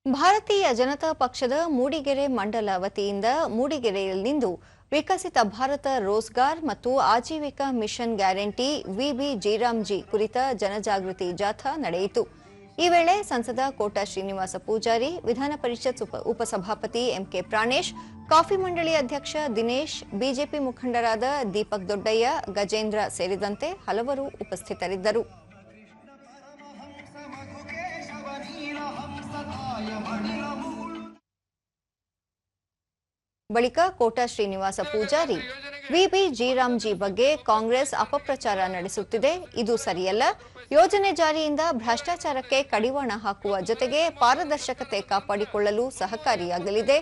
ಭಾರತೀಯ ಜನತಾ ಪಕ್ಷದ ಮೂಡಿಗೆರೆ ಮಂಡಲ ವತಿಯಿಂದ ಮೂಡಿಗೆರೆಯಲ್ಲಿಂದು ವಿಕಸಿತ ಭಾರತ ರೋಜ್ಗಾರ್ ಮತ್ತು Ajeevika Mission Guarantee VB G RAM G ಕುರಿತ ಜನಜಾಗೃತಿ ಜಾಥಾ ನಡೆಯಿತು। ಈ ವೇಳೆ ಸಂಸದ ಕೋಟಾ ಶ್ರೀನಿವಾಸ ಪೂಜಾರಿ, ವಿಧಾನ ಪರಿಷತ್ ಉಪಸಭಾಪತಿ ಎಂಕೆ ಪ್ರಾಣೇಶ್, ಕಾಫಿ ಮಂಡಳಿ ಅಧ್ಯಕ್ಷ ದಿನೇಶ್, ಬಿಜೆಪಿ ಮುಖಂಡರಾದ ದೀಪಕ್ ದೊಡ್ಡಯ್ಯ, ಗಜೇಂದ್ರ ಸೇರಿದಂತೆ ಹಲವರು ಉಪಸ್ಥಿತರಿದ್ದರು। ಬಳಿಕ ಕೋಟಾ ಶ್ರೀನಿವಾಸ ಪೂಜಾರಿ, ವಿಬಿ ಜೀರಾಮ್ಜಿ ಬಗ್ಗೆ ಕಾಂಗ್ರೆಸ್ ಅಪಪ್ರಚಾರ ನಡೆಸುತ್ತಿದೆ, ಇದು ಸರಿಯಲ್ಲ, ಯೋಜನೆ ಜಾರಿಯಿಂದ ಭ್ರಷ್ಟಾಚಾರಕ್ಕೆ ಕಡಿವಾಣ ಹಾಕುವ ಜೊತೆಗೆ ಪಾರದರ್ಶಕತೆ ಕಾಪಾಡಿಕೊಳ್ಳಲು ಸಹಕಾರಿಯಾಗಲಿದೆ।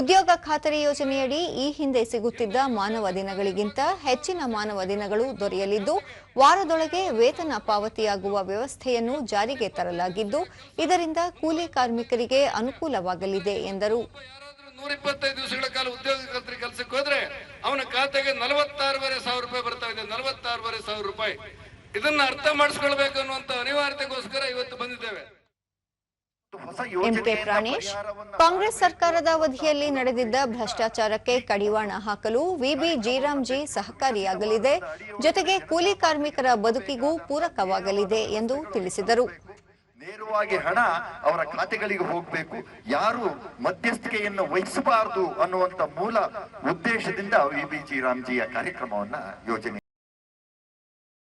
ಉದ್ಯೋಗ ಖಾತರಿ ಯೋಜನೆಯಡಿ ಈ ಹಿಂದೆ ಸಿಗುತ್ತಿದ್ದ ಮಾನವ ದಿನಗಳಿಗಿಂತ ಹೆಚ್ಚಿನ ಮಾನವ ದಿನಗಳು ದೊರೆಯಲಿದ್ದು, ವಾರದೊಳಗೆ ವೇತನ ಪಾವತಿಯಾಗುವ ವ್ಯವಸ್ಥೆಯನ್ನು ಜಾರಿಗೆ ತರಲಾಗಿದ್ದು, ಇದರಿಂದ ಕೂಲಿ ಕಾರ್ಮಿಕರಿಗೆ ಅನುಕೂಲವಾಗಲಿದೆ ಎಂದರು। 125 ದಿವಸಗಳ ಕಾಲ ಉದ್ಯೋಗ ಖಾತ್ರಿ ಕೆಲಸಕ್ಕೆ ಹೋದ್ರೆ ಅವನ ಖಾತೆಗೆ 46,500 ರೂಪಾಯಿ ಬರ್ತಾ ಇದೆ। 46,500 ರೂಪಾಯಿ ಇದನ್ನ ಅರ್ಥ ಮಾಡಿಸ್ಕೊಳ್ಬೇಕು ಅನ್ನುವಂತ ಅನಿವಾರ್ಯತೆಗೋಸ್ಕರ ಇವತ್ತು ಬಂದಿದ್ದೇವೆ। ಎಂಕೆ ಪ್ರಾಣೇಶ್, ಕಾಂಗ್ರೆಸ್ ಸರ್ಕಾರದ ಅವಧಿಯಲ್ಲಿ ನಡೆದಿದ್ದ ಭ್ರಷ್ಟಾಚಾರಕ್ಕೆ ಕಡಿವಾಣ ಹಾಕಲು ವಿಬಿ ಜೀರಾಮ್ಜಿ ಸಹಕಾರಿಯಾಗಲಿದೆ, ಜೊತೆಗೆ ಕೂಲಿ ಕಾರ್ಮಿಕರ ಬದುಕಿಗೂ ಪೂರಕವಾಗಲಿದೆ ಎಂದು ತಿಳಿಸಿದರು। ನೇರವಾಗಿ ಹಣ ಅವರ ಖಾತೆಗಳಿಗೆ ಹೋಗಬೇಕು, ಯಾರು ಮಧ್ಯಸ್ಥಿಕೆಯನ್ನು ವಹಿಸಬಾರದು ಅನ್ನುವಂತ ಮೂಲ ಉದ್ದೇಶದಿಂದ ವಿಬಿ ಜೀರಾಮ್ಜಿಯ ಕಾರ್ಯಕ್ರಮವನ್ನ ಯೋಜನೆ